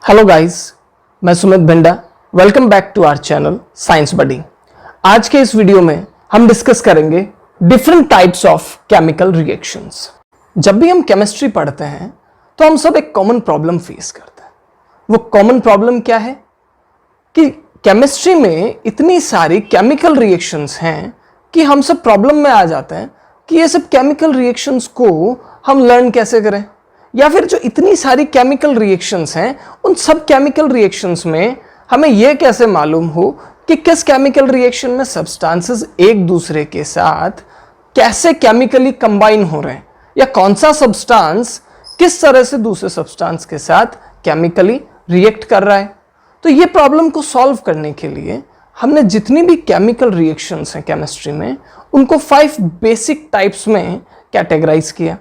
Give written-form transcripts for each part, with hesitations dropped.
Hello guys, मैं Sumit Bhinda. Welcome back to our channel Science Buddy. आज के इस वीडियो में हम डिस्कस करेंगे different types of chemical reactions. जब भी हम केमिस्ट्री पढ़ते हैं तो हम सब एक कॉमन प्रॉब्लम फेस करते हैं। वो कॉमन प्रॉब्लम क्या है कि केमिस्ट्री में इतनी सारी केमिकल रिएक्शंस हैं कि हम सब प्रॉब्लम में आ जाते हैं कि ये सब केमिकल रिएक्शंस को हम लर्न कैसे करें, या फिर जो इतनी सारी केमिकल रिएक्शंस हैं उन सब केमिकल रिएक्शंस में हमें यह कैसे मालूम हो कि किस केमिकल रिएक्शन में सब्सटेंसेस एक दूसरे के साथ कैसे केमिकली कंबाइन हो रहे हैं, या कौन सा सब्सटेंस किस तरह से दूसरे सब्सटेंस के साथ केमिकली रिएक्ट कर रहा है। तो ये प्रॉब्लम को सॉल्व करने के लिए हमने जितनी भी केमिकल रिएक्शंस हैं केमिस्ट्री में उनको 5 बेसिक टाइप्स में कैटेगराइज किया।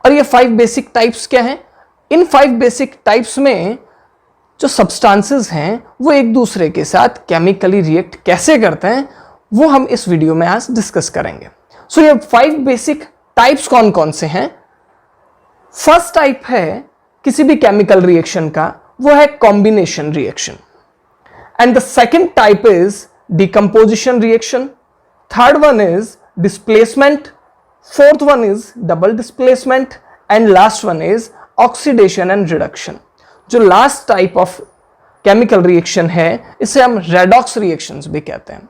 और ये 5 बेसिक टाइप्स क्या हैं? इन 5 बेसिक टाइप्स में जो सब्सटेंसेस हैं वो एक दूसरे के साथ केमिकली रिएक्ट कैसे करते हैं वो हम इस वीडियो में आज डिस्कस करेंगे। सो ये 5 बेसिक टाइप्स कौन कौन से हैं? फर्स्ट टाइप है किसी भी केमिकल रिएक्शन का, वो है combination reaction. And the second type is decomposition reaction. Third one is displacement. Fourth one is double displacement and last one is oxidation and reduction। जो last type of chemical reaction है इसे हम redox reactions भी कहते हैं।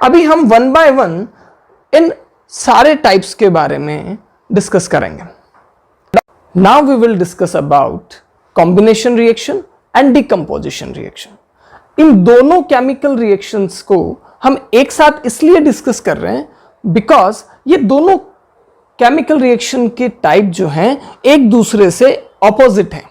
अभी हम one by one इन सारे types के बारे में discuss करेंगे। Now we will discuss about combination reaction and decomposition reaction। इन दोनों chemical reactions को हम एक साथ इसलिए discuss कर रहे हैं because ये दोनों केमिकल रिएक्शन के टाइप जो हैं एक दूसरे से ऑपोजिट हैं।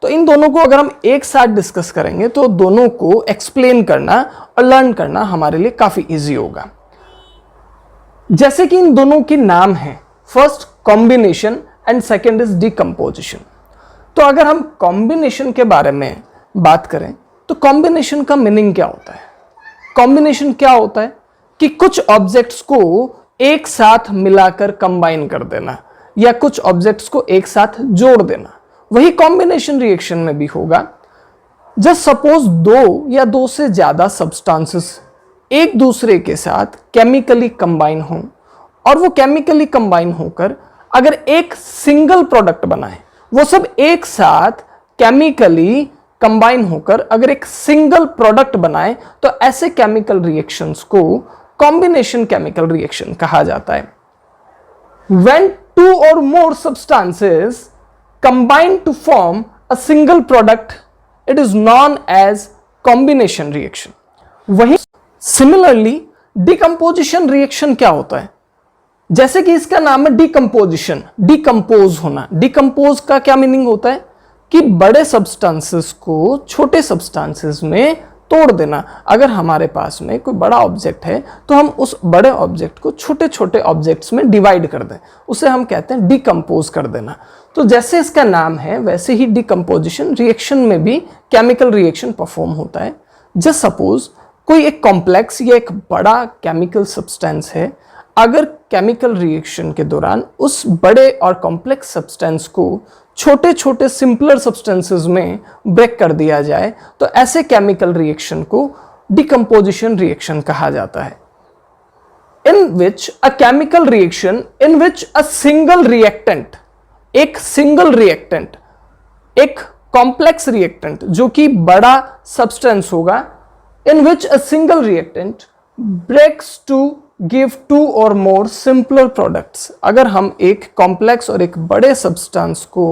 तो इन दोनों को अगर हम एक साथ डिस्कस करेंगे तो दोनों को एक्सप्लेन करना और लर्न करना हमारे लिए काफी इजी होगा। जैसे कि इन दोनों के नाम हैं, first combination and second is decomposition. तो अगर हम कॉम्बिनेशन के बारे में बात करें तो कॉम्बिनेशन का मीनिंग क्या होता है? कॉम्बिनेशन क्या होता है कि कुछ ऑब्जेक्ट्स को एक साथ मिलाकर कंबाइन कर देना या कुछ ऑब्जेक्ट्स को एक साथ जोड़ देना। वही कॉम्बिनेशन रिएक्शन में भी होगा। जस्ट सपोज 2 या 2 से ज्यादा सब्सटेंसेस एक दूसरे के साथ केमिकली कंबाइन हों और वो केमिकली कंबाइन होकर अगर एक सिंगल प्रोडक्ट बनाए, वो सब एक साथ केमिकली कंबाइन होकर अगर एक सिंगल प्रोडक्ट बनाए तो ऐसे केमिकल रिएक्शंस को कॉम्बिनेशन केमिकल रिएक्शन कहा जाता है। When 2 or more substances combine to form a single product, it is known as combination reaction। वहीं similarly decomposition reaction क्या होता है? जैसे कि इसका नाम है डिकम्पोजिशन, डिकम्पोज होना। डिकम्पोज का क्या मीनिंग होता है कि बड़े सब्सटेंसेस को छोटे सब्सटेंसेस में तोड़ देना। अगर हमारे पास में कोई बड़ा ऑब्जेक्ट है तो हम उस बड़े ऑब्जेक्ट को छोटे छोटे ऑब्जेक्ट्स में डिवाइड कर दें, उसे हम कहते हैं डिकम्पोज कर देना। तो जैसे इसका नाम है वैसे ही डिकम्पोजिशन रिएक्शन में भी केमिकल रिएक्शन परफॉर्म होता है। जस्ट सपोज कोई एक कॉम्प्लेक्स या एक बड़ा केमिकल सब्सटेंस है, अगर केमिकल रिएक्शन के दौरान उस बड़े और कॉम्प्लेक्स सब्सटेंस को छोटे छोटे सिंपलर सब्सटेंसेस में ब्रेक कर दिया जाए तो ऐसे केमिकल रिएक्शन को डिकम्पोजिशन रिएक्शन कहा जाता है। In which a chemical reaction in which a single reactant, एक सिंगल रिएक्टेंट, एक कॉम्प्लेक्स रिएक्टेंट जो कि बड़ा सब्सटेंस होगा, in which a single reactant breaks to give 2 or more simpler products। अगर हम एक कॉम्प्लेक्स और एक बड़े सब्सटेंस को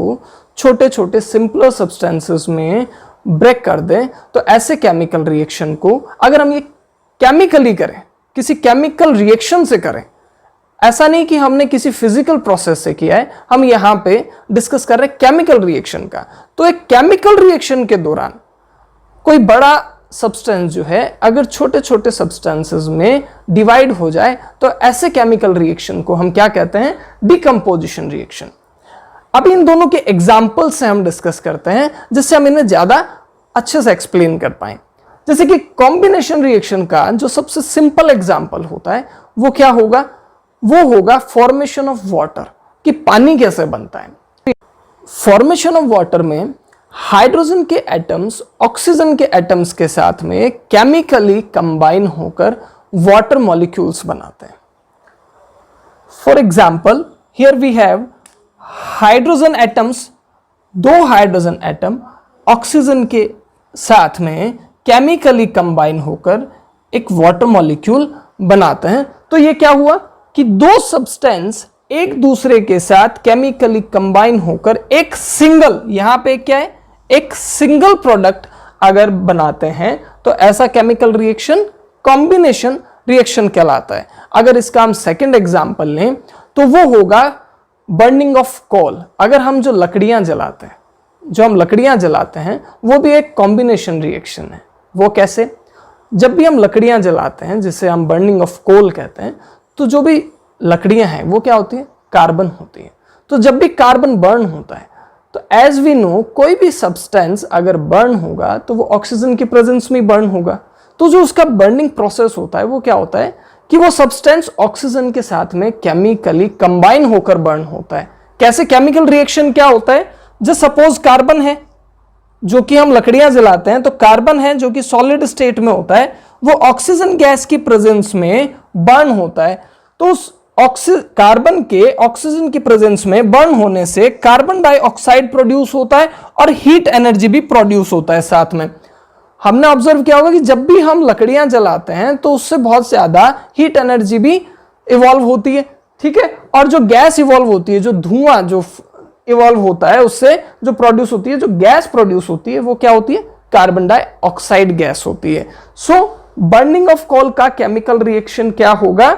छोटे छोटे सिंपलर सब्सटेंसेस में ब्रेक कर दें तो ऐसे केमिकल रिएक्शन को अगर हम ये केमिकली करें, किसी केमिकल रिएक्शन से करें, ऐसा नहीं कि हमने किसी फिजिकल प्रोसेस से किया है, हम यहां पे डिस्कस कर रहे हैं केमिकल रिएक्शन का। तो एक केमिकल रिएक्शन के दौरान कोई बड़ा सब्सटेंस जो है अगर छोटे छोटे सब्सटेंसेस में डिवाइड हो जाए तो ऐसे केमिकल रिएक्शन को हम क्या कहते हैं? Decomposition reaction. अब इन दोनों के एग्जांपल से हम डिस्कस करते हैं जिससे हम इन्हें ज्यादा अच्छे से एक्सप्लेन कर पाए। जैसे कि कॉम्बिनेशन रिएक्शन का जो सबसे सिंपल एग्जांपल होता है वो क्या होगा? वो होगा फॉर्मेशन ऑफ वाटर, कि पानी कैसे बनता है। फॉर्मेशन ऑफ वाटर में हाइड्रोजन के एटम्स ऑक्सीजन के एटम्स के साथ में केमिकली कंबाइन होकर वाटर मॉलिक्यूल्स बनाते हैं। For example, here we have hydrogen atoms, दो हाइड्रोजन एटम ऑक्सीजन के साथ में केमिकली कंबाइन होकर एक वाटर मॉलिक्यूल बनाते हैं। तो ये क्या हुआ कि दो सब्सटेंस एक दूसरे के साथ केमिकली कंबाइन होकर एक सिंगल, यहां पे क्या है, एक सिंगल प्रोडक्ट अगर बनाते हैं तो ऐसा केमिकल रिएक्शन कॉम्बिनेशन रिएक्शन कहलाता है। अगर इसका हम सेकंड एग्जांपल लें तो वो होगा बर्निंग ऑफ कोल। अगर हम जो लकड़ियां जलाते हैं, वो भी एक कॉम्बिनेशन रिएक्शन है। वो कैसे? जब भी हम लकड़ियां जलाते हैं, जिसे हम बर्निंग ऑफ कोल कहते हैं, तो जो भी लकड़ियां हैं वो क्या होती है? कार्बन होती है। तो जब भी कार्बन बर्न होता है तो एज वी नो, कोई भी सब्सटेंस अगर बर्न होगा तो वो ऑक्सीजन की प्रेजेंस में बर्न होगा। तो जो उसका बर्निंग प्रोसेस होता है वो क्या होता है कि वो सब्सटेंस ऑक्सीजन के साथ में केमिकली कंबाइन होकर बर्न होता है। कैसे केमिकल रिएक्शन क्या होता है? जस्ट सपोज कार्बन है जो कि हम लकड़ियां जलाते हैं, तो कार्बन है जो कि सॉलिड स्टेट में होता है, वो ऑक्सीजन गैस की प्रेजेंस में बर्न होता है। तो उस कार्बन के ऑक्सीजन की प्रेजेंस में बर्न होने से कार्बन डाइऑक्साइड प्रोड्यूस होता है और हीट एनर्जी भी प्रोड्यूस होता है साथ में। हमने ऑब्जर्व किया होगा कि जब भी हम लकड़ियां जलाते हैं तो उससे बहुत ज्यादा हीट एनर्जी भी इवॉल्व होती है, ठीक है। और जो गैस इवॉल्व होती है, जो धुआं जो इवॉल्व होता है, उससे जो प्रोड्यूस होती है, जो गैस प्रोड्यूस होती है, वो क्या होती है? कार्बन डाइऑक्साइड गैस होती है। सो बर्निंग ऑफ कोल का केमिकल रिएक्शन क्या होगा?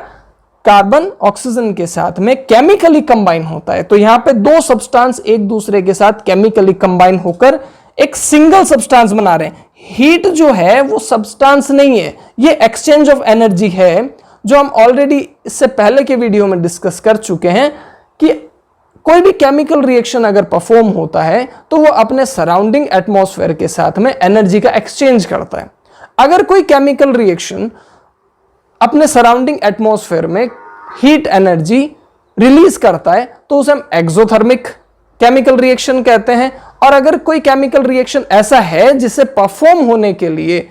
कार्बन ऑक्सीजन के साथ में केमिकली कंबाइन होता है। तो यहां पे दो सब्सटेंस एक दूसरे के साथ केमिकली कंबाइन होकर एक सिंगल सब्सटेंस बना रहे हैं। हीट जो है वो सब्सटेंस नहीं है, ये एक्सचेंज ऑफ एनर्जी है, जो हम ऑलरेडी इससे पहले के वीडियो में डिस्कस कर चुके हैं कि कोई भी केमिकल रिएक्शन अगर परफॉर्म होता है तो वो अपने सराउंडिंग एटमॉस्फेयर के साथ में एनर्जी का एक्सचेंज करता है। अगर कोई केमिकल रिएक्शन अपने सराउंडिंग एटमॉस्फेयर में हीट एनर्जी रिलीज करता है तो उसे हम एक्सोथर्मिक केमिकल रिएक्शन कहते हैं। और अगर कोई केमिकल रिएक्शन ऐसा है जिसे परफॉर्म होने के लिए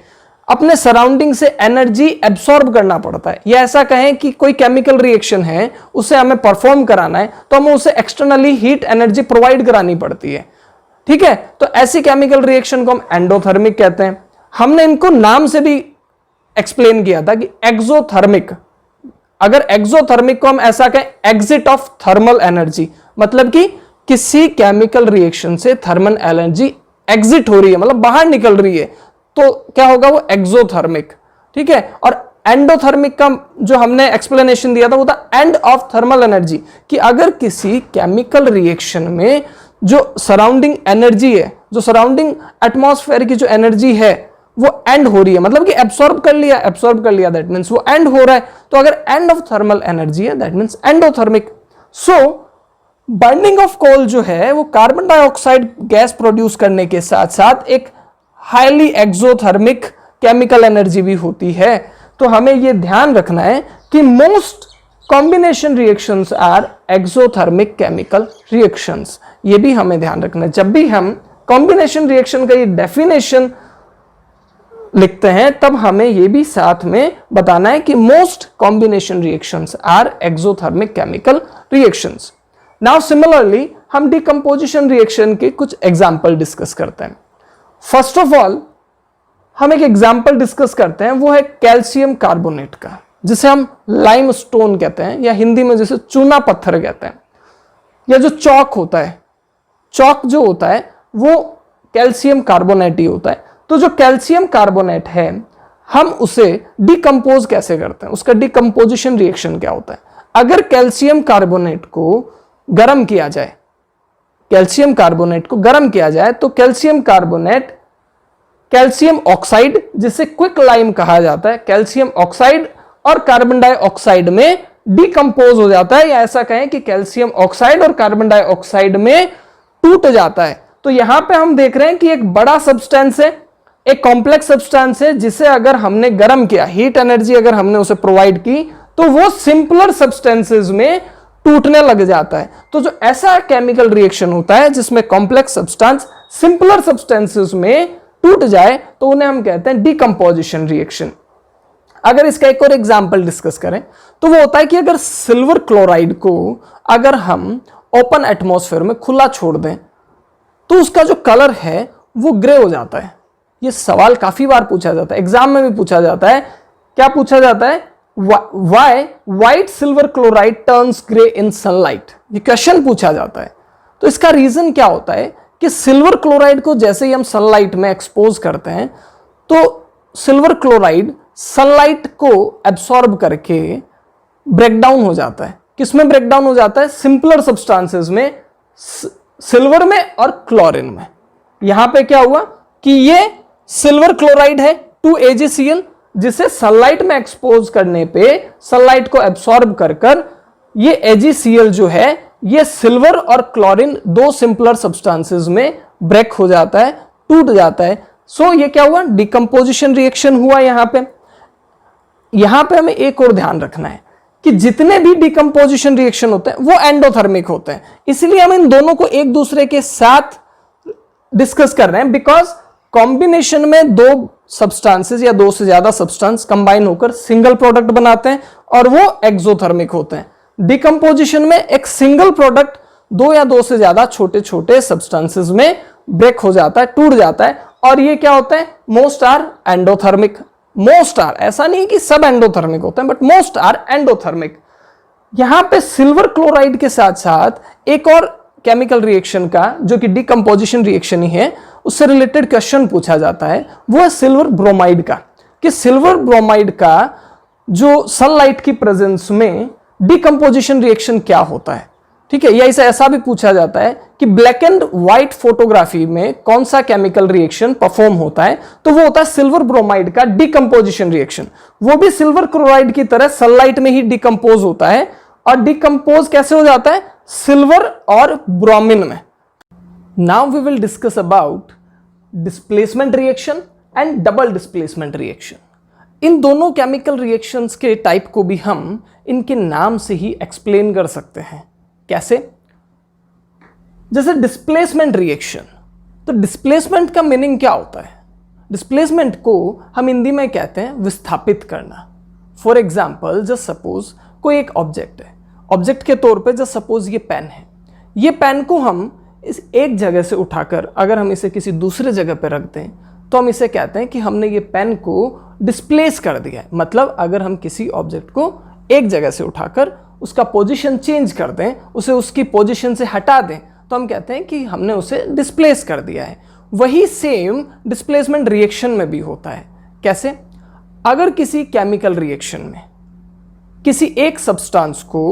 अपने सराउंडिंग से एनर्जी एब्सॉर्ब करना पड़ता है, या ऐसा कहें कि कोई केमिकल रिएक्शन है उसे हमें परफॉर्म कराना है तो हमें उसे एक्सटर्नली हीट एनर्जी प्रोवाइड करानी पड़ती है, ठीक है। तो ऐसी केमिकल रिएक्शन को हम एंडोथर्मिक कहते हैं। हमने इनको नाम से भी एक्सप्लेन किया था कि एक्सोथर्मिक, अगर एक्सोथर्मिक को हम ऐसा कहें एग्जिट ऑफ थर्मल एनर्जी, मतलब कि किसी केमिकल रिएक्शन से थर्मल एनर्जी एग्जिट हो रही है, मतलब बाहर निकल रही है, तो क्या होगा? वो एक्सोथर्मिक, ठीक है। और एंडोथर्मिक का जो हमने एक्सप्लेनेशन दिया था वो था एंड ऑफ थर्मल एनर्जी, कि अगर किसी केमिकल रिएक्शन में जो सराउंडिंग एनर्जी है, जो सराउंडिंग एटमॉस्फेयर की जो एनर्जी है वो एंड हो रही है, मतलब कि एब्सॉर्ब कर लिया, दैट मींस वो एंड हो रहा है। तो अगर एंड ऑफ थर्मल एनर्जी है that means endothermic. So burning of coal जो है वो कार्बन डाइऑक्साइड गैस प्रोड्यूस करने के साथ साथ एक हाईली एक्सोथर्मिक केमिकल एनर्जी भी होती है। तो हमें यह ध्यान रखना है कि most combination reactions are exothermic chemical reactions. ये भी हमें ध्यान रखना है। जब भी हम कॉम्बिनेशन रिएक्शन का ये डेफिनेशन लिखते हैं तब हमें यह भी साथ में बताना है कि most combination reactions are exothermic chemical reactions. Now similarly हम डिकम्पोजिशन रिएक्शन के कुछ एग्जाम्पल डिस्कस करते हैं। फर्स्ट ऑफ ऑल हम एक एग्जाम्पल डिस्कस करते हैं, वो है कैल्शियम कार्बोनेट का, जिसे हम लाइम स्टोन कहते हैं, या हिंदी में जिसे चूना पत्थर कहते हैं, या जो चौक होता है, चौक जो होता है वो कैल्शियम कार्बोनेट ही होता है। तो जो कैल्शियम कार्बोनेट है हम उसे डिकम्पोज कैसे करते हैं, उसका डिकम्पोजिशन रिएक्शन क्या होता है? अगर कैल्शियम कार्बोनेट को गर्म किया जाए, कैल्शियम कार्बोनेट को गर्म किया जाए तो कैल्शियम कार्बोनेट, कैल्शियम ऑक्साइड जिसे क्विक लाइम कहा जाता है, कैल्शियम ऑक्साइड और कार्बन डाइऑक्साइड में डिकम्पोज हो जाता है, या ऐसा कहें कि कैल्शियम ऑक्साइड और कार्बन डाइऑक्साइड में टूट जाता है। तो यहां पे हम देख रहे हैं कि एक बड़ा सब्सटेंस है, एक कॉम्प्लेक्स सब्सटेंस है, जिसे अगर हमने गर्म किया, हीट एनर्जी अगर हमने उसे प्रोवाइड की, तो वो सिंपलर सब्सटेंसेस में टूटने लग जाता है। तो जो ऐसा केमिकल रिएक्शन होता है जिसमें कॉम्प्लेक्स सब्सटेंस सिंपलर सब्सटेंसेस में टूट जाए तो उन्हें हम कहते हैं डिकम्पोजिशन रिएक्शन। अगर इसका एक और एग्जांपल डिस्कस करें तो वो होता है कि अगर सिल्वर क्लोराइड को अगर हम ओपन एटमॉस्फेयर में खुला छोड़ दें तो उसका जो कलर है वो ग्रे हो जाता है। ये सवाल काफी बार पूछा जाता है, एग्जाम में भी पूछा जाता है। क्या पूछा जाता है? Why white silver chloride turns grey in sunlight, ये क्वेश्चन पूछा जाता है। तो इसका रीजन क्या होता है कि सिल्वर क्लोराइड को जैसे ही हम सनलाइट में एक्सपोज करते हैं तो सिल्वर क्लोराइड सनलाइट को एब्सॉर्ब करके ब्रेकडाउन हो जाता है। किसमें ब्रेकडाउन हो जाता है? सिंपलर सब्सटेंसेस में, सिल्वर में और क्लोरीन में। यहां पे क्या हुआ कि ये सिल्वर क्लोराइड है 2AgCl, जिसे सनलाइट में एक्सपोज करने पे सनलाइट को एब्सॉर्ब कर कर ये AgCl जो है ये सिल्वर और क्लोरीन दो सिंपलर सब्सटेंसेस में ब्रेक हो जाता है, टूट जाता है। सो ये क्या हुआ? डिकम्पोजिशन रिएक्शन हुआ। यहां पे हमें एक और ध्यान रखना है कि जितने भी डिकम्पोजिशन रिएक्शन होते हैं वो एंडोथर्मिक होते हैं। इसलिए हम इन दोनों को एक दूसरे के साथ डिस्कस कर रहे हैं, बिकॉज कॉम्बिनेशन में दो सब्सटेंसेस या दो से ज्यादा सब्सटेंस कंबाइन होकर सिंगल प्रोडक्ट बनाते हैं और वो एक्सोथर्मिक होते हैं। डिकम्पोजिशन में एक सिंगल प्रोडक्ट दो या दो से ज्यादा छोटे छोटे सब्सटेंसेस में ब्रेक हो जाता है, टूट जाता है, और ये क्या होता है? Most are endothermic. Most are, ऐसा नहीं कि सब एंडोथर्मिक होते हैं, बट मोस्ट आर एंडोथर्मिक। यहां पे सिल्वर क्लोराइड के साथ साथ एक और केमिकल रिएक्शन का, जो कि डिकम्पोजिशन रिएक्शन ही है, उससे रिलेटेड क्वेश्चन पूछा जाता है। वो है सिल्वर ब्रोमाइड का, कि सिल्वर ब्रोमाइड का जो सनलाइट की प्रेजेंस में डिकम्पोजिशन रिएक्शन क्या होता है। ठीक है, या इसे ऐसा भी पूछा जाता है कि ब्लैक एंड व्हाइट फोटोग्राफी में कौन सा केमिकल रिएक्शन परफॉर्म होता है, तो वो होता है सिल्वर ब्रोमाइड का डिकम्पोजिशन रिएक्शन। वो भी सिल्वर क्लोराइड की तरह सनलाइट में ही डिकम्पोज होता है, और डिकम्पोज कैसे हो जाता है? सिल्वर और ब्रोमीन में। Now we will discuss about displacement reaction and double displacement reaction. इन दोनों केमिकल रिएक्शंस के टाइप को भी हम इनके नाम से ही एक्सप्लेन कर सकते हैं। कैसे? जैसे डिस्प्लेसमेंट रिएक्शन, तो डिस्प्लेसमेंट का मीनिंग क्या होता है? डिस्प्लेसमेंट को हम हिंदी में कहते हैं विस्थापित करना। फॉर एग्जाम्पल, जस्ट सपोज कोई एक ऑब्जेक्ट है, ऑब्जेक्ट के तौर पे जस्ट सपोज ये पेन है। ये पेन को हम इस एक जगह से उठाकर अगर हम इसे किसी दूसरे जगह पे रख दें तो हम इसे कहते हैं कि हमने ये पेन को डिस्प्लेस कर दिया है। मतलब अगर हम किसी ऑब्जेक्ट को एक जगह से उठाकर उसका पोजीशन चेंज कर दें, उसे उसकी पोजीशन से हटा दें, तो हम कहते हैं कि हमने उसे डिस्प्लेस कर दिया है। वही सेम डिस्प्लेसमेंट रिएक्शन में भी होता है। कैसे? अगर किसी केमिकल रिएक्शन में किसी एक सब्सटेंस को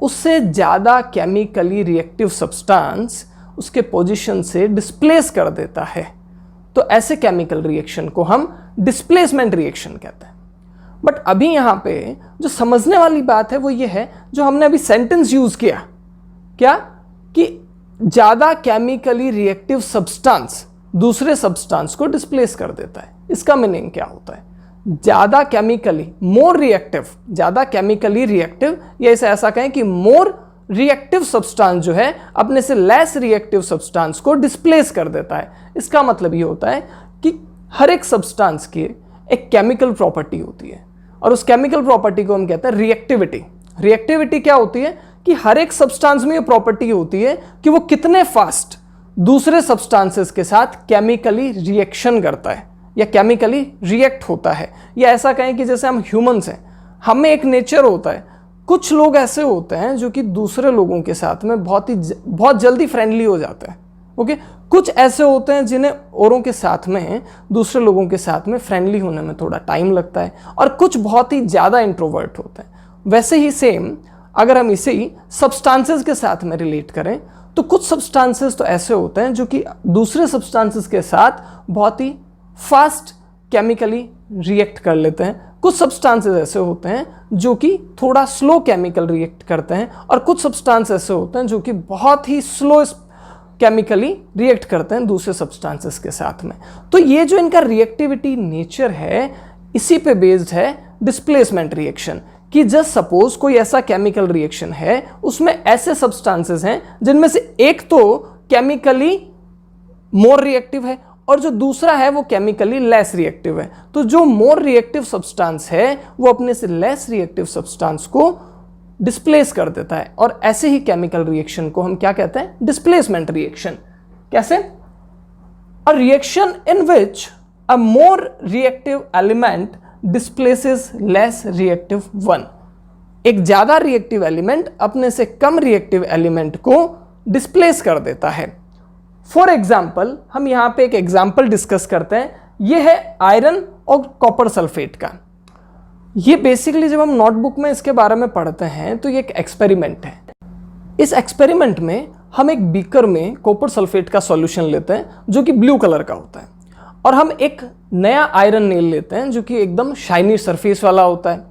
उससे ज्यादा केमिकली रिएक्टिव सब्सटेंस उसके पोजीशन से डिस्प्लेस कर देता है, तो ऐसे केमिकल रिएक्शन को हम डिस्प्लेसमेंट रिएक्शन कहते हैं। बट अभी यहां पे जो समझने वाली बात है वो ये है, जो हमने अभी सेंटेंस यूज किया, क्या कि ज्यादा केमिकली रिएक्टिव सब्सटेंस दूसरे सब्सटेंस को डिस्प्लेस कर देता है। इसका मीनिंग क्या होता है? ज्यादा केमिकली, मोर रिएक्टिव, ज्यादा केमिकली रिएक्टिव, या इसे ऐसा कहें कि मोर रिएक्टिव सब्सटेंस जो है अपने से लेस रिएक्टिव सब्सटेंस को डिस्प्लेस कर देता है। इसका मतलब ये होता है कि हर एक सब्सटेंस की एक केमिकल प्रॉपर्टी होती है, और उस केमिकल प्रॉपर्टी को हम कहते हैं रिएक्टिविटी। रिएक्टिविटी क्या होती है कि हर एक सब्सटेंस में ये प्रॉपर्टी होती है कि वो कितने फास्ट दूसरे सब्सटेंसेस के साथ केमिकली रिएक्शन करता है या केमिकली रिएक्ट होता है। या ऐसा कहें कि जैसे हम ह्यूमंस हैं, हमें एक नेचर होता है, कुछ लोग ऐसे होते हैं जो कि दूसरे लोगों के साथ में बहुत जल्दी फ्रेंडली हो जाते हैं। ओके, कुछ ऐसे होते हैं जिन्हें औरों के साथ में, दूसरे लोगों के साथ में फ्रेंडली होने में थोड़ा टाइम लगता है, और कुछ बहुत ही ज़्यादा इंट्रोवर्ट होते हैं। वैसे ही सेम अगर हम इसे ही सब्सटेंसेस के साथ में रिलेट करें, तो कुछ सब्सटेंसेस तो ऐसे होते हैं जो कि दूसरे सब्सटेंसेस के साथ बहुत ही फास्ट केमिकली रिएक्ट कर लेते हैं। कुछ सब्सटेंसेस ऐसे होते हैं जो कि थोड़ा स्लो केमिकल रिएक्ट करते हैं, और कुछ सब्सटेंस ऐसे होते हैं जो कि बहुत ही स्लो केमिकली रिएक्ट करते हैं दूसरे सब्सटेंसेस के साथ में। तो ये जो इनका रिएक्टिविटी नेचर है, इसी पे बेस्ड है डिस्प्लेसमेंट रिएक्शन, कि जस्ट सपोज कोई ऐसा केमिकल रिएक्शन है, उसमें ऐसे सब्सटेंसेस हैं जिनमें से एक तो केमिकली मोर रिएक्टिव है और जो दूसरा है वो केमिकली लेस रिएक्टिव है। तो जो मोर रिएक्टिव सब्सटेंस है वो अपने से लेस रिएक्टिव सब्सटेंस को डिस्प्लेस कर देता है, और ऐसे ही केमिकल रिएक्शन को हम क्या कहते हैं? Displacement reaction. कैसे? A reaction in which a more reactive element displaces less reactive one. एक ज्यादा रिएक्टिव एलिमेंट अपने से कम रिएक्टिव एलिमेंट को डिस्प्लेस कर देता है। फॉर एग्जाम्पल, हम यहां पे एक एग्जाम्पल डिस्कस करते हैं। यह है आयरन और कॉपर सल्फेट का। ये बेसिकली जब हम नोटबुक में इसके बारे में पढ़ते हैं तो ये एक एक्सपेरिमेंट है। इस एक्सपेरिमेंट में हम एक बीकर में कॉपर सल्फेट का सॉल्यूशन लेते हैं जो कि ब्लू कलर का होता है, और हम एक नया आयरन नेल लेते हैं जो कि एकदम शाइनी सरफेस वाला होता है।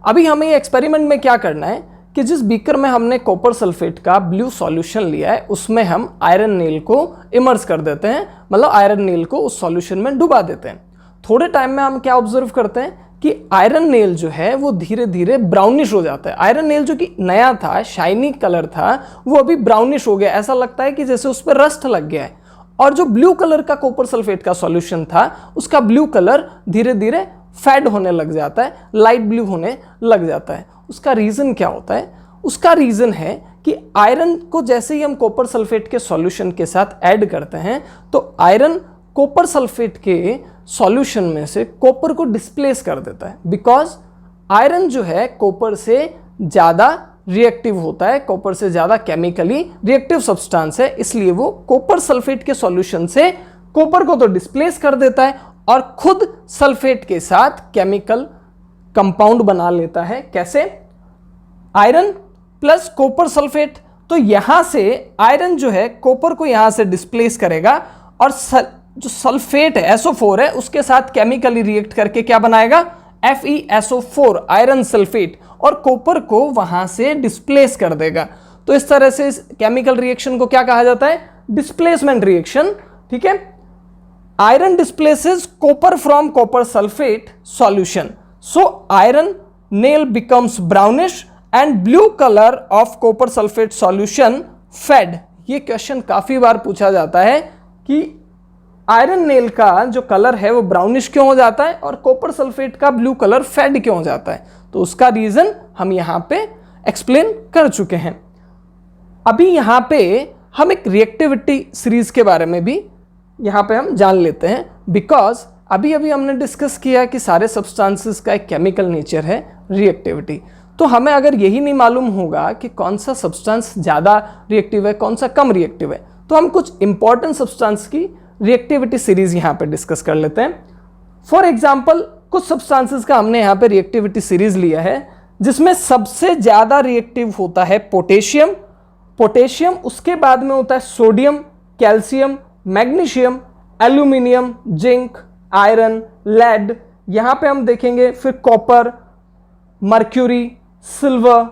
अभी हमें ये एक्सपेरिमेंट में क्या करना है कि जिस बीकर में हमने कॉपर सल्फेट का ब्लू सॉल्यूशन लिया है उसमें हम आयरन नेल को इमर्स कर देते हैं, मतलब आयरन नेल को उस सॉल्यूशन में डुबा देते हैं। थोड़े टाइम में हम क्या ऑब्जर्व करते हैं कि आयरन नेल जो है वो धीरे धीरे ब्राउनिश हो जाता है। आयरन नेल जो कि नया था, शाइनी कलर था, वो अभी ब्राउनिश हो गया। ऐसा लगता है कि जैसे उस पर रस्ट लग गया है। और जो ब्लू कलर का कॉपर सल्फेट का सॉल्यूशन था उसका ब्लू कलर धीरे धीरे फेड होने लग जाता है, लाइट ब्लू होने लग जाता है। उसका रीजन क्या होता है? उसका रीजन है कि आयरन को जैसे ही हम कॉपर सल्फेट के सॉल्यूशन के साथ ऐड करते हैं तो आयरन कॉपर सल्फेट के सॉल्यूशन में से कॉपर को डिस्प्लेस कर देता है। बिकॉज आयरन जो है कॉपर से ज़्यादा रिएक्टिव होता है, कॉपर से ज़्यादा केमिकली रिएक्टिव सब्सटेंस है, इसलिए वो कॉपर सल्फेट के सॉल्यूशन से कॉपर को तो डिस्प्लेस कर देता है और खुद सल्फेट के साथ केमिकल कंपाउंड बना लेता है। कैसे? Iron plus copper sulphate. तो यहां से आयरन जो है कॉपर को यहां से डिस्प्लेस करेगा और जो सल्फेट है SO4 है उसके साथ केमिकली रिएक्ट करके क्या बनाएगा? FeSO4 आयरन सल्फेट, और कॉपर को वहां से डिस्प्लेस कर देगा। तो इस तरह से इस केमिकल रिएक्शन को क्या कहा जाता है? Displacement reaction. ठीक है। Iron displaces copper from copper sulphate solution, so iron nail becomes brownish and blue colour of copper sulphate solution fade. ये क्वेश्चन काफी बार पूछा जाता है कि आयरन नेल का जो कलर है वो ब्राउनिश क्यों हो जाता है और कॉपर सल्फेट का ब्लू कलर फेड क्यों हो जाता है? तो उसका रीजन हम यहां पे एक्सप्लेन कर चुके हैं। अभी यहां पे हम एक रिएक्टिविटी सीरीज के बारे में भी यहां पे हम जान लेते हैं। बिकॉज अभी अभी हमने डिस्कस किया कि सारे सब्सटेंसेस का एक केमिकल नेचर है रिएक्टिविटी। तो हमें अगर यही नहीं मालूम होगा कि कौन सा सब्सटेंस ज़्यादा रिएक्टिव है, कौन सा कम रिएक्टिव है, तो हम कुछ इंपॉर्टेंट सब्सटेंस की रिएक्टिविटी सीरीज यहाँ पे डिस्कस कर लेते हैं। फॉर एग्जाम्पल, कुछ सब्सटेंसेस का हमने यहाँ पे रिएक्टिविटी सीरीज लिया है जिसमें सबसे ज़्यादा रिएक्टिव होता है पोटेशियम, उसके बाद में होता है sodium, calcium, magnesium, aluminium, zinc, iron, lead, यहाँ पे हम देखेंगे फिर copper, mercury, silver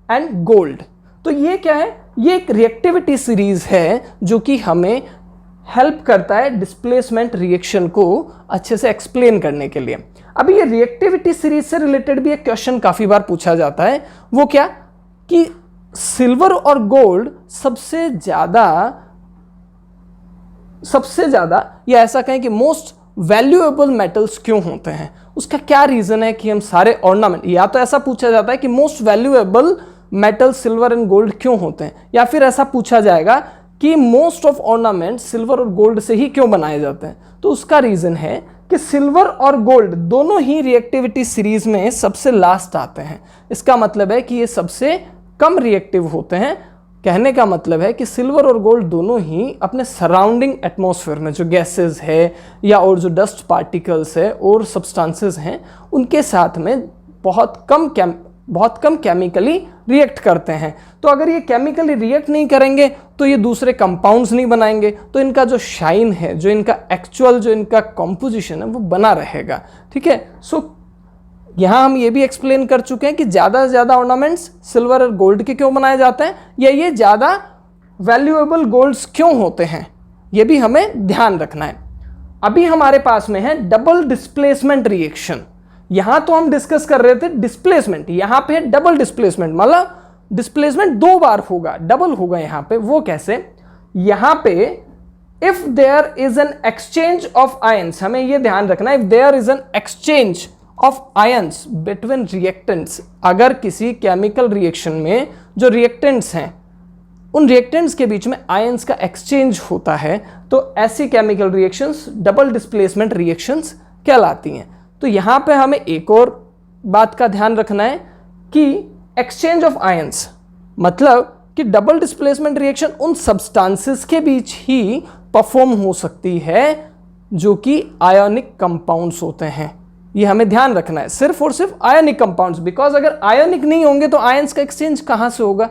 and gold. तो ये क्या है? ये एक रिएक्टिविटी सीरीज है जो कि हमें हेल्प करता है डिस्प्लेसमेंट रिएक्शन को अच्छे से एक्सप्लेन करने के लिए। अभी ये रिएक्टिविटी सीरीज से रिलेटेड भी एक क्वेश्चन काफी बार पूछा जाता है। वो क्या कि सिल्वर और गोल्ड सबसे ज्यादा या ऐसा कहें कि मोस्ट वैल्यूएबल मेटल्स क्यों होते हैं? उसका क्या रीजन है कि हम सारे ऑर्नामेंट, या तो ऐसा पूछा जाता है कि most valuable metal silver and gold क्यों होते हैं, या फिर ऐसा पूछा जाएगा कि मोस्ट ऑफ ऑर्नामेंट सिल्वर और गोल्ड से ही क्यों बनाए जाते हैं? तो उसका रीजन है कि सिल्वर और गोल्ड दोनों ही रिएक्टिविटी सीरीज में सबसे लास्ट आते हैं। इसका मतलब है कि ये सबसे कम रिएक्टिव होते हैं। कहने का मतलब है कि सिल्वर और गोल्ड दोनों ही अपने सराउंडिंग एटमॉस्फेयर में जो गैसेस है या और जो डस्ट पार्टिकल्स है और सब्सटेंसेस हैं उनके साथ में बहुत कम केमिकली रिएक्ट करते हैं। तो अगर ये केमिकली रिएक्ट नहीं करेंगे तो ये दूसरे कंपाउंड्स नहीं बनाएंगे, तो इनका जो शाइन है, जो इनका एक्चुअल जो इनका कॉम्पोजिशन है वो बना रहेगा। ठीक है। सो यहाँ हम ये भी एक्सप्लेन कर चुके हैं कि ज़्यादा से ज़्यादा ऑर्नामेंट्स सिल्वर और गोल्ड के क्यों बनाए जाते हैं, या ये ज़्यादा वैल्यूएबल गोल्ड्स क्यों होते हैं, ये भी हमें ध्यान रखना है। अभी हमारे पास में है डबल डिस्प्लेसमेंट रिएक्शन। यहां तो हम डिस्कस कर रहे थे डिस्प्लेसमेंट, यहां पे है डबल डिस्प्लेसमेंट, मतलब डिस्प्लेसमेंट 2 बार होगा, डबल होगा यहां पे। वो कैसे? यहां पे if there is an exchange of ions, हमें यह ध्यान रखना है, if there is an exchange of ions between reactants, अगर किसी केमिकल रिएक्शन में जो रिएक्टेंट्स हैं उन रिएक्टेंट्स के बीच में आयंस का एक्सचेंज होता है, तो ऐसी chemical reactions double displacement reactions कहलाती हैं। तो यहां पे हमें एक और बात का ध्यान रखना है कि एक्सचेंज ऑफ आयंस मतलब कि डबल डिस्प्लेसमेंट रिएक्शन उन सब्सटेंसेस के बीच ही परफॉर्म हो सकती है जो कि आयोनिक कंपाउंड्स होते हैं। ये हमें ध्यान रखना है, सिर्फ और सिर्फ आयोनिक कंपाउंड्स, बिकॉज अगर आयोनिक नहीं होंगे तो आयंस का एक्सचेंज कहां से होगा?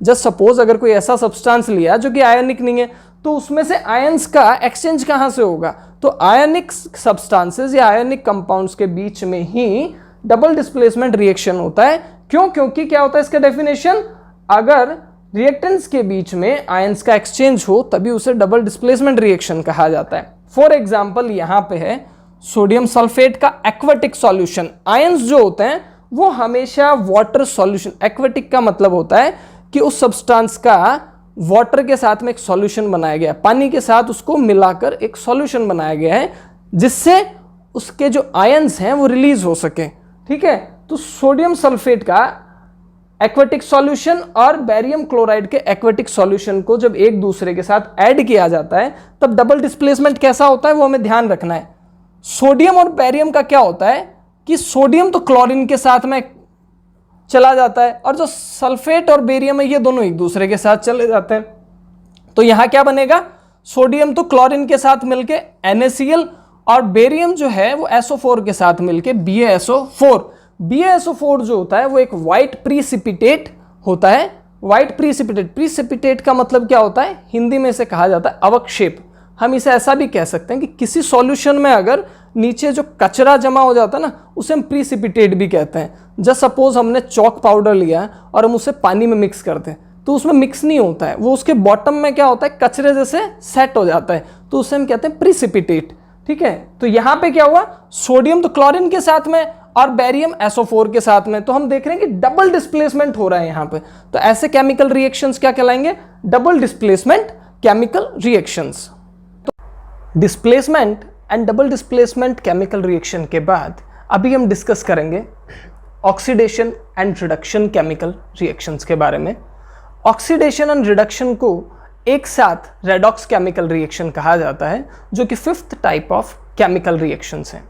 जस्ट सपोज अगर कोई ऐसा सब्सटेंस लिया जो कि आयोनिक नहीं है, तो उसमें से आयंस का एक्सचेंज कहां से होगा? तो आयोनिक सब्सटेंसेस या आयोनिक कंपाउंड्स के बीच में ही डबल डिस्प्लेसमेंट रिएक्शन होता है। क्यों? क्योंकि क्या होता है इसका डेफिनेशन, अगर रिएक्टेंट्स के बीच में आयंस का एक्सचेंज हो तभी उसे डबल डिस्प्लेसमेंट रिएक्शन कहा जाता है। फॉर एग्जाम्पल यहां पे है सोडियम सल्फेट का एक्वेटिक सॉल्यूशन। आयंस जो होते हैं वो हमेशा वाटर सॉल्यूशन, एक्वेटिक का मतलब होता है कि उस सब्सटेंस का वाटर के साथ में एक सॉल्यूशन बनाया गया है, पानी के साथ उसको मिलाकर एक सॉल्यूशन बनाया गया है जिससे उसके जो आयंस हैं वो रिलीज हो सके। ठीक है, तो सोडियम सल्फेट का एक्वेटिक सॉल्यूशन और बेरियम क्लोराइड के एक्वेटिक सॉल्यूशन को जब एक दूसरे के साथ ऐड किया जाता है तब डबल डिस्प्लेसमेंट कैसा होता है वो हमें ध्यान रखना है। सोडियम और बेरियम का क्या होता है कि सोडियम तो क्लोरीन के साथ में चला जाता है और जो सल्फेट और बेरियम है ये दोनों एक दूसरे के साथ चले जाते हैं। तो यहां क्या बनेगा? सोडियम तो क्लोरीन के साथ मिलके NaCl और बेरियम जो है वो SO4 के साथ मिलके BaSO4। BaSO4 जो होता है वो एक व्हाइट प्रीसिपिटेट होता है। व्हाइट प्रीसिपिटेट, प्रीसिपिटेट का मतलब क्या होता है? हिंदी में इसे कहा जाता है अवक्षेप। हम इसे ऐसा भी कह सकते हैं कि किसी सॉल्यूशन में अगर नीचे जो कचरा जमा हो जाता है ना उसे हम प्रीसिपिटेट भी कहते हैं। जस्ट सपोज हमने चॉक पाउडर लिया है और हम उसे पानी में मिक्स करते हैं तो उसमें मिक्स नहीं होता है, वो उसके बॉटम में क्या होता है कचरे जैसे सेट हो जाता है, तो उसे हम कहते हैं प्रीसिपिटेट। ठीक है, तो यहां पे क्या हुआ? सोडियम तो क्लोरीन के साथ में और बेरियम SO4 के साथ में, तो हम देख रहे हैं कि डबल डिस्प्लेसमेंट हो रहा है यहां पे। तो ऐसे केमिकल रिएक्शंस क्या कहलाएंगे? Double displacement chemical reactions. Displacement and double displacement chemical reaction के बाद अभी हम डिस्कस करेंगे oxidation and reduction chemical reactions के बारे में। ऑक्सीडेशन एंड रिडक्शन को एक साथ रेडॉक्स केमिकल रिएक्शन कहा जाता है जो कि 5th type of chemical reactions हैं।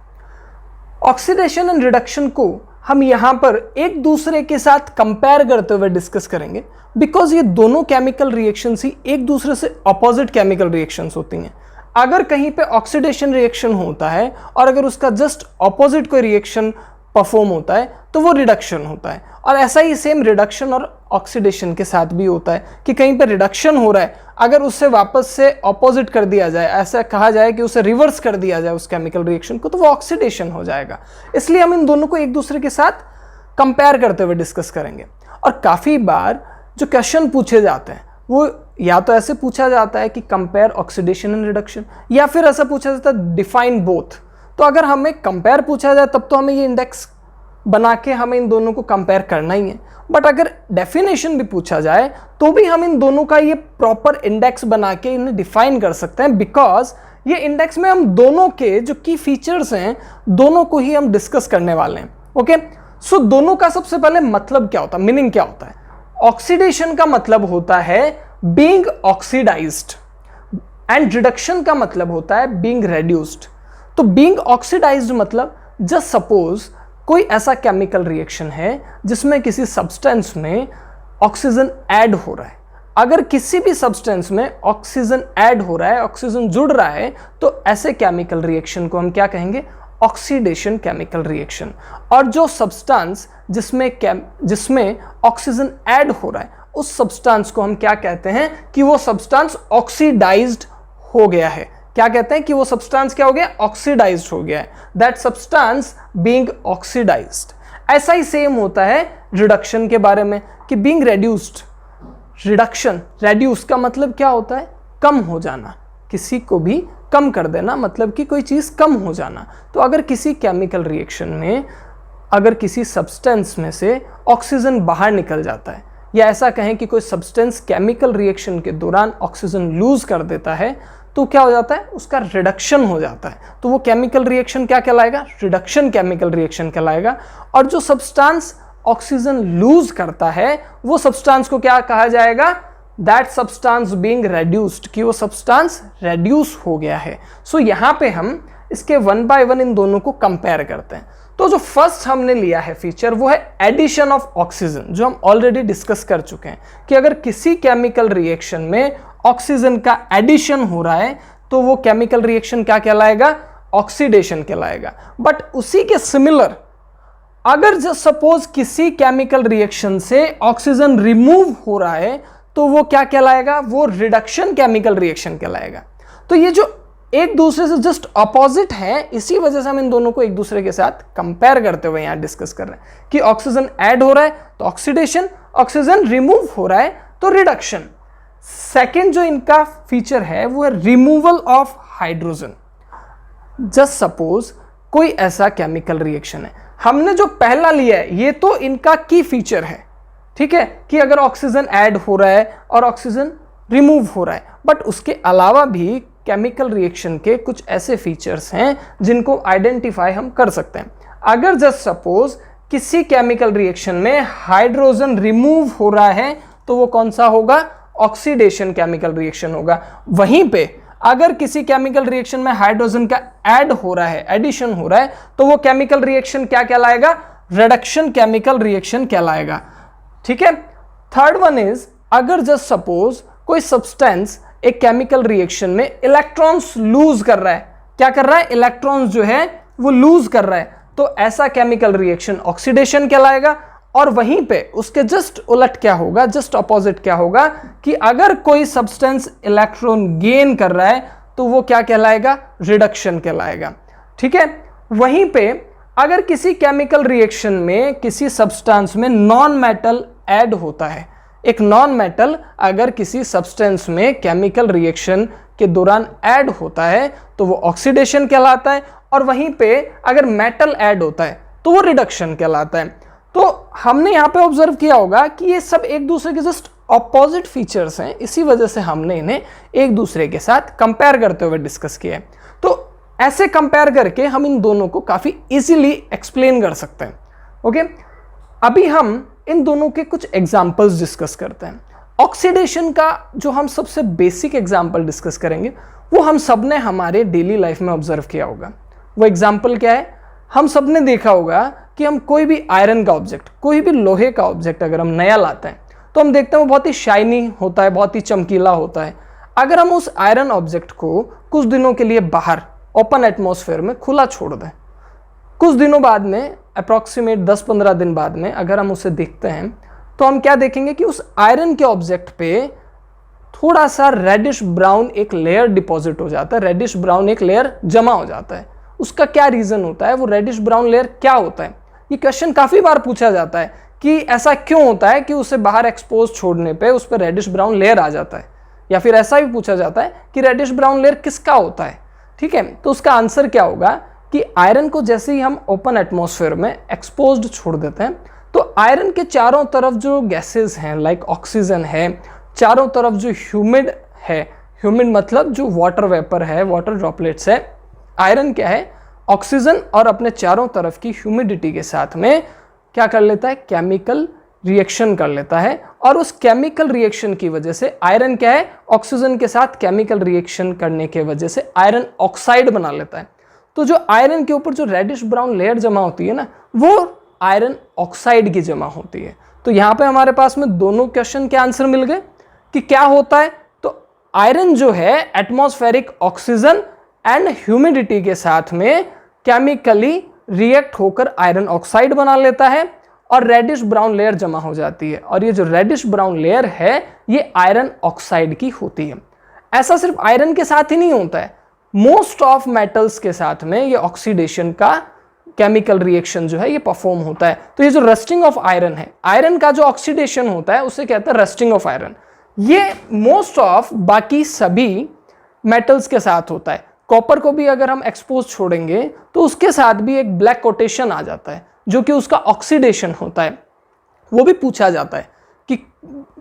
ऑक्सीडेशन एंड रिडक्शन को हम यहां पर एक दूसरे के साथ कंपेयर करते हुए डिस्कस करेंगे बिकॉज ये दोनों केमिकल रिएक्शंस ही एक दूसरे से ऑपोजिट केमिकल रिएक्शंस होती हैं। अगर कहीं पे ऑक्सीडेशन रिएक्शन होता है और अगर उसका जस्ट ऑपोजिट कोई रिएक्शन परफॉर्म होता है तो वो रिडक्शन होता है। और ऐसा ही सेम रिडक्शन और ऑक्सीडेशन के साथ भी होता है कि कहीं पे रिडक्शन हो रहा है, अगर उससे वापस से ऑपोजिट कर दिया जाए, ऐसा कहा जाए कि उसे रिवर्स कर दिया जाए उस केमिकल रिएक्शन को, तो वो ऑक्सीडेशन हो जाएगा। इसलिए हम इन दोनों को एक दूसरे के साथ कंपेयर करते हुए डिस्कस करेंगे। और काफ़ी बार जो क्वेश्चन पूछे जाते हैं वो या तो ऐसे पूछा जाता है कि कंपेयर ऑक्सीडेशन एंड रिडक्शन, या फिर ऐसा पूछा जाता है डिफाइन बोथ। तो अगर हमें कंपेयर पूछा जाए तब तो हमें ये इंडेक्स बना के हमें इन दोनों को कंपेयर करना ही है, बट अगर डेफिनेशन भी पूछा जाए तो भी हम इन दोनों का ये प्रॉपर इंडेक्स बना के इन्हें डिफाइन कर सकते हैं, बिकॉज ये इंडेक्स में हम दोनों के जो की फीचर्स हैं दोनों को ही हम डिस्कस करने वाले हैं। ओके, सो दोनों का सबसे पहले मतलब क्या होता है, मीनिंग क्या होता है? ऑक्सीडेशन का मतलब होता है बीइंग ऑक्सीडाइज्ड एंड रिडक्शन का मतलब होता है बीइंग रेड्यूस्ड। तो बीइंग ऑक्सीडाइज्ड मतलब जस्ट सपोज कोई ऐसा केमिकल रिएक्शन है जिसमें किसी सब्सटेंस में ऑक्सीजन ऐड हो रहा है। अगर किसी भी सब्सटेंस में ऑक्सीजन ऐड हो रहा है, ऑक्सीजन जुड़ रहा है, तो ऐसे केमिकल रिएक्शन को हम क्या कहेंगे? Oxidation chemical reaction. और जो सब्सटेंस जिसमें ऑक्सीजन ऐड हो रहा है उस सब्सटेंस को हम क्या कहते हैं कि वो सब्सटेंस ऑक्सीडाइज्ड हो गया है। क्या कहते हैं कि वो सब्सटेंस क्या हो गया? ऑक्सीडाइज्ड हो गया है। That substance being oxidised. ऐसा ही सेम होता है रिडक्शन के बारे में कि बीइंग रेड्यूस्ड। रिडक्शन, रेड्यूस का मतलब क्या होता है? कम हो जाना, किसी को भी कम कर देना, मतलब कि कोई चीज कम हो जाना। तो अगर किसी केमिकल रिएक्शन में अगर किसी सब्सटेंस में से ऑक्सीजन बाहर निकल जाता है, या ऐसा कहें कि कोई सब्सटेंस केमिकल रिएक्शन के दौरान ऑक्सीजन लूज कर देता है, तो क्या हो जाता है, उसका रिडक्शन हो जाता है। तो वो केमिकल रिएक्शन क्या कहलाएगा, रिडक्शन केमिकल रिएक्शन कहलाएगा। और जो सब्सटेंस ऑक्सीजन लूज करता है वो सब्सटेंस को क्या कहा जाएगा, दैट सब्सटेंस बीइंग रेड्यूस्ड, कि वो सब्सटेंस रेड्यूस हो गया है। सो यहां पे हम इसके वन बाय वन इन दोनों को कंपेयर करते हैं। तो जो फर्स्ट हमने लिया है फीचर वो है एडिशन ऑफ ऑक्सीजन, जो हम ऑलरेडी डिस्कस कर चुके हैं कि अगर किसी केमिकल रिएक्शन में ऑक्सीजन का एडिशन हो रहा है तो वो केमिकल रिएक्शन क्या कहलाएगा, ऑक्सीडेशन कहलाएगा। बट उसी के सिमिलर अगर जो सपोज किसी केमिकल रिएक्शन से ऑक्सीजन रिमूव हो रहा है तो वो क्या कहलाएगा, वो रिडक्शन केमिकल रिएक्शन कहलाएगा। तो ये जो एक दूसरे से जस्ट अपोजिट है, इसी वजह से हम इन दोनों को एक दूसरे के साथ कंपेयर करते हुए यहां डिस्कस कर रहे हैं कि ऑक्सीजन ऐड हो रहा है तो ऑक्सीडेशन, ऑक्सीजन रिमूव हो रहा है तो रिडक्शन। सेकेंड जो इनका फीचर है वो है removal of hydrogen. Just suppose कोई ऐसा केमिकल रिएक्शन है, हमने जो पहला लिया है ये तो इनका की फीचर है, ठीक है, कि अगर ऑक्सीजन ऐड हो रहा है और ऑक्सीजन रिमूव हो रहा है। बट उसके अलावा भी केमिकल रिएक्शन के कुछ ऐसे फीचर्स हैं जिनको आइडेंटिफाई हम कर सकते हैं। अगर जस्ट सपोज किसी केमिकल रिएक्शन में हाइड्रोजन रिमूव हो रहा है तो वो कौन सा होगा, ऑक्सीडेशन केमिकल रिएक्शन होगा। वहीं पे अगर किसी केमिकल रिएक्शन में हाइड्रोजन का ऐड हो रहा है, एडिशन हो रहा है, तो वो केमिकल रिएक्शन क्या कहलाएगा, रिडक्शन केमिकल रिएक्शन कहलाएगा। ठीक है। थर्ड वन इज अगर जस्ट सपोज कोई सब्सटेंस एक केमिकल रिएक्शन में इलेक्ट्रॉन्स लूज कर रहा है, क्या कर रहा है, इलेक्ट्रॉन्स जो है वो लूज कर रहा है, तो ऐसा केमिकल रिएक्शन ऑक्सीडेशन कहलाएगा। और वहीं पे उसके जस्ट उलट क्या होगा, जस्ट अपोजिट क्या होगा कि अगर कोई सब्सटेंस इलेक्ट्रॉन गेन कर रहा है तो वो क्या कहलाएगा, रिडक्शन कहलाएगा। ठीक है। वहीं पे अगर किसी केमिकल रिएक्शन में किसी सब्सटेंस में नॉन मेटल ऐड होता है, एक नॉन मेटल अगर किसी सब्सटेंस में केमिकल रिएक्शन के दौरान ऐड होता है तो वो ऑक्सीडेशन कहलाता है। और वहीं पे अगर मेटल ऐड होता है तो वो रिडक्शन कहलाता है। तो हमने यहाँ पे ऑब्जर्व किया होगा कि ये सब एक दूसरे के जस्ट ऑपोजिट फीचर्स हैं, इसी वजह से हमने इन्हें एक दूसरे के साथ कंपेयर करते हुए डिस्कस किया है। तो ऐसे कंपेयर करके हम इन दोनों को काफी इजीली एक्सप्लेन कर सकते हैं। ओके, अभी हम इन दोनों के कुछ एग्जांपल्स डिस्कस करते हैं। ऑक्सीडेशन का जो हम सबसे बेसिक एग्जांपल डिस्कस करेंगे वो हम सब ने हमारे डेली लाइफ में ऑब्जर्व किया होगा। वो एग्जांपल क्या है, हम सब ने देखा होगा कि हम कोई भी आयरन का ऑब्जेक्ट, कोई भी लोहे का ऑब्जेक्ट अगर हम नया लाते हैं तो हम देखते हैं वो बहुत ही शाइनी होता है, बहुत ही चमकीला होता है। अगर हम उस आयरन ऑब्जेक्ट को कुछ दिनों के लिए बाहर ओपन एटमॉस्फेयर में खुला छोड़ दें, कुछ दिनों बाद में अप्रॉक्सीमेट 10-15 दिन बाद में अगर हम उसे देखते हैं तो हम क्या देखेंगे कि उस आयरन के ऑब्जेक्ट पे थोड़ा सा रेडिश ब्राउन एक लेयर डिपॉजिट हो जाता है, रेडिश ब्राउन एक लेयर जमा हो जाता है। उसका क्या रीजन होता है, वो रेडिश ब्राउन लेयर क्या होता है, ये क्वेश्चन काफी बार पूछा जाता है कि ऐसा क्यों होता है कि उसे बाहर एक्सपोज छोड़ने पे उस पर रेडिश ब्राउन लेयर आ जाता है। या फिर ऐसा भी पूछा जाता है कि रेडिश ब्राउन लेयर किसका होता है। ठीक है, तो उसका आंसर क्या होगा कि आयरन को जैसे ही हम ओपन एटमॉस्फेयर में एक्सपोज्ड छोड़ देते हैं तो आयरन के चारों तरफ जो गैसेस हैं लाइक ऑक्सीजन है, चारों तरफ जो ह्यूमिड है, ह्यूमिड मतलब जो वाटर वेपर है, वाटर ड्रॉपलेट्स है, आयरन क्या है, ऑक्सीजन और अपने चारों तरफ की ह्यूमिडिटी के साथ में क्या कर लेता है, केमिकल रिएक्शन कर लेता है। और उस केमिकल रिएक्शन की वजह से आयरन क्या है, ऑक्सीजन के साथ केमिकल रिएक्शन करने के वजह से आयरन ऑक्साइड बना लेता है। तो जो आयरन के ऊपर जो रेडिश ब्राउन लेयर जमा होती है ना, वो आयरन ऑक्साइड की जमा होती है। तो यहाँ पे हमारे पास में दोनों क्वेश्चन के आंसर मिल गए कि क्या होता है। तो आयरन जो है एटमॉस्फेरिक ऑक्सीजन एंड ह्यूमिडिटी के साथ में केमिकली रिएक्ट होकर आयरन ऑक्साइड बना लेता है और रेडिश ब्राउन लेयर जमा हो जाती है। और ये जो रेडिश ब्राउन लेयर है ये आयरन ऑक्साइड की होती है। ऐसा सिर्फ आयरन के साथ ही नहीं होता है, मोस्ट ऑफ मेटल्स के साथ में ये ऑक्सीडेशन का केमिकल रिएक्शन जो है ये परफॉर्म होता है। तो ये जो रस्टिंग ऑफ आयरन है, आयरन का जो ऑक्सीडेशन होता है उसे कहते हैं रस्टिंग ऑफ आयरन। ये मोस्ट ऑफ बाकी सभी मेटल्स के साथ होता है। कॉपर को भी अगर हम एक्सपोज छोड़ेंगे तो उसके साथ भी एक ब्लैक कोटेशन आ जाता है, जो कि उसका ऑक्सीडेशन होता है, वो भी पूछा जाता है कि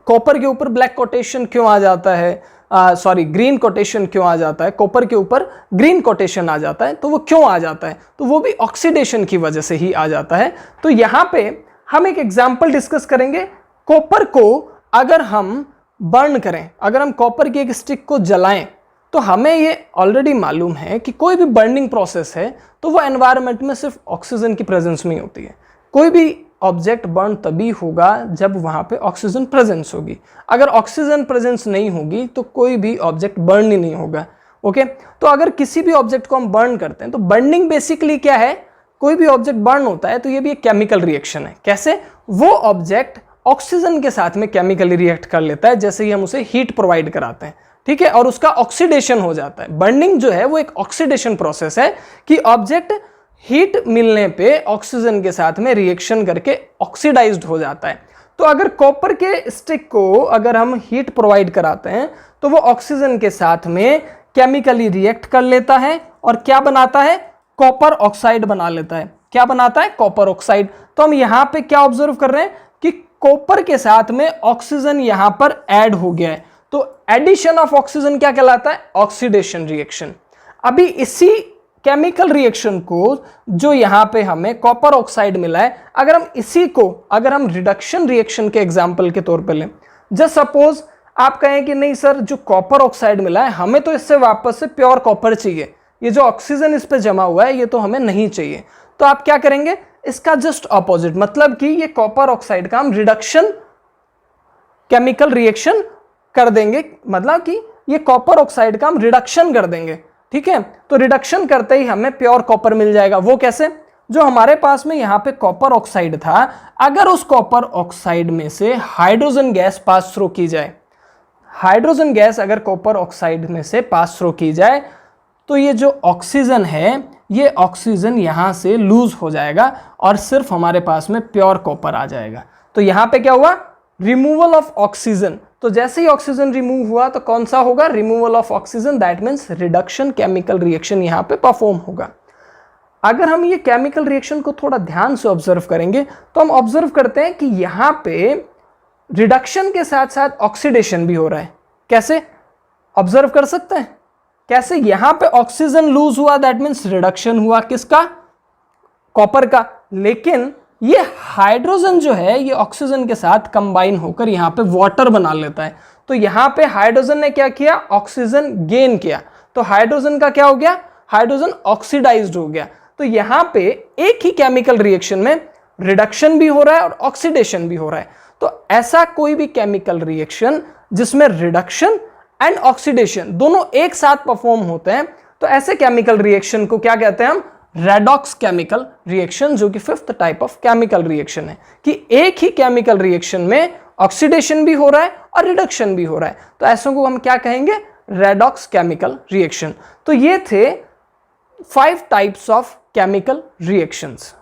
कॉपर के ऊपर ब्लैक कोटेशन क्यों आ जाता है, ग्रीन कोटेशन क्यों आ जाता है, कॉपर के ऊपर ग्रीन कोटेशन आ जाता है, तो वो क्यों आ जाता है, तो वो भी ऑक्सीडेशन की वजह से ही आ जाता है। तो यहाँ पे हम एक एग्जाम्पल डिस्कस करेंगे। कॉपर को अगर हम बर्न करें, अगर हम कॉपर की एक स्टिक को जलाएं, तो हमें ये ऑलरेडी मालूम है कि कोई भी बर्निंग प्रोसेस है तो वो एनवायरनमेंट में सिर्फ ऑक्सीजन की प्रेजेंस में ही होती है। कोई भी ऑब्जेक्ट बर्न तभी होगा जब वहां पे ऑक्सीजन प्रेजेंस होगी। अगर ऑक्सीजन प्रेजेंस नहीं होगी तो कोई भी ऑब्जेक्ट बर्न ही नहीं होगा। ओके, तो अगर किसी भी ऑब्जेक्ट को हम बर्न करते हैं तो बर्निंग बेसिकली क्या है, कोई भी ऑब्जेक्ट बर्न होता है तो ये भी एक केमिकल रिएक्शन है। कैसे? वो ऑब्जेक्ट ऑक्सीजन के साथ में केमिकली रिएक्ट कर लेता है जैसे ही हम उसे हीट प्रोवाइड कराते हैं, ठीक है, और उसका ऑक्सीडेशन हो जाता है। बर्निंग जो है वो एक ऑक्सीडेशन प्रोसेस है कि ऑब्जेक्ट हीट मिलने पे ऑक्सीजन के साथ में रिएक्शन करके ऑक्सीडाइज्ड हो जाता है। तो अगर कॉपर के स्टिक को अगर हम हीट प्रोवाइड कराते हैं तो वो ऑक्सीजन के साथ में केमिकली रिएक्ट कर लेता है और क्या बनाता है, कॉपर ऑक्साइड बना लेता है। क्या बनाता है? Copper oxide. तो हम यहां पे क्या ऑब्जर्व कर रहे हैं कि कॉपर के साथ में ऑक्सीजन यहां पर ऐड हो गया है। तो एडिशन ऑफ ऑक्सीजन क्या कहलाता है? Oxidation reaction. अभी इसी केमिकल रिएक्शन को जो यहां पे हमें कॉपर ऑक्साइड मिला है, अगर हम इसी को अगर हम रिडक्शन रिएक्शन के एग्जांपल के तौर पे लें, जस्ट सपोज आप कहें कि नहीं सर जो कॉपर ऑक्साइड मिला है हमें तो इससे वापस से प्योर कॉपर चाहिए, ये जो ऑक्सीजन इस पे जमा हुआ है ये तो हमें नहीं चाहिए। तो आप क्या करेंगे? इसका जस्ट ऑपोजिट, मतलब कि ये कॉपर ऑक्साइड का हम रिडक्शन केमिकल रिएक्शन कर देंगे, मतलब कि ये कॉपर ऑक्साइड का हम रिडक्शन कर देंगे। ठीक है, तो रिडक्शन करते ही हमें प्योर कॉपर मिल जाएगा। वो कैसे? जो हमारे पास में यहाँ पे कॉपर ऑक्साइड था, अगर उस कॉपर ऑक्साइड में से हाइड्रोजन गैस पास थ्रू की जाए, हाइड्रोजन गैस अगर कॉपर ऑक्साइड में से पास थ्रू की जाए तो ये जो ऑक्सीजन है ये ऑक्सीजन यहाँ से लूज हो जाएगा और सिर्फ हमारे पास में प्योर कॉपर आ जाएगा। तो यहाँ पे क्या हुआ? Removal of oxygen. तो जैसे ही ऑक्सीजन रिमूव हुआ तो कौन सा होगा? Removal of oxygen, that means reduction chemical reaction यहाँ पे परफॉर्म होगा। अगर हम ये केमिकल रिएक्शन को थोड़ा ध्यान से ऑब्जर्व करेंगे तो हम ऑब्जर्व करते हैं कि यहाँ पे रिडक्शन के साथ साथ ऑक्सीडेशन भी हो रहा है। कैसे? ऑब्जर्व कर सकते हैं कैसे? यहां पे ऑक्सीजन लूज हुआ, दैट मीन्स रिडक्शन हुआ किसका? कॉपर का। लेकिन ये हाइड्रोजन जो है ये ऑक्सीजन के साथ कंबाइन होकर यहां पे वाटर बना लेता है। तो यहां पे हाइड्रोजन ने क्या किया? ऑक्सीजन गेन किया। तो हाइड्रोजन का क्या हो गया? हाइड्रोजन ऑक्सीडाइज्ड हो गया। तो यहां पे एक ही केमिकल रिएक्शन में रिडक्शन भी हो रहा है और ऑक्सीडेशन भी हो रहा है। तो ऐसा कोई भी केमिकल रिएक्शन जिसमें रिडक्शन एंड ऑक्सीडेशन दोनों एक साथ परफॉर्म होते हैं, तो ऐसे केमिकल रिएक्शन को क्या कहते हैं हम? रेडॉक्स केमिकल रिएक्शन, जो कि fifth type of chemical reaction है कि एक ही केमिकल रिएक्शन में ऑक्सीडेशन भी हो रहा है और रिडक्शन भी हो रहा है। तो ऐसों को हम क्या कहेंगे? Redox chemical reaction. तो ये थे 5 टाइप्स ऑफ केमिकल रिएक्शंस।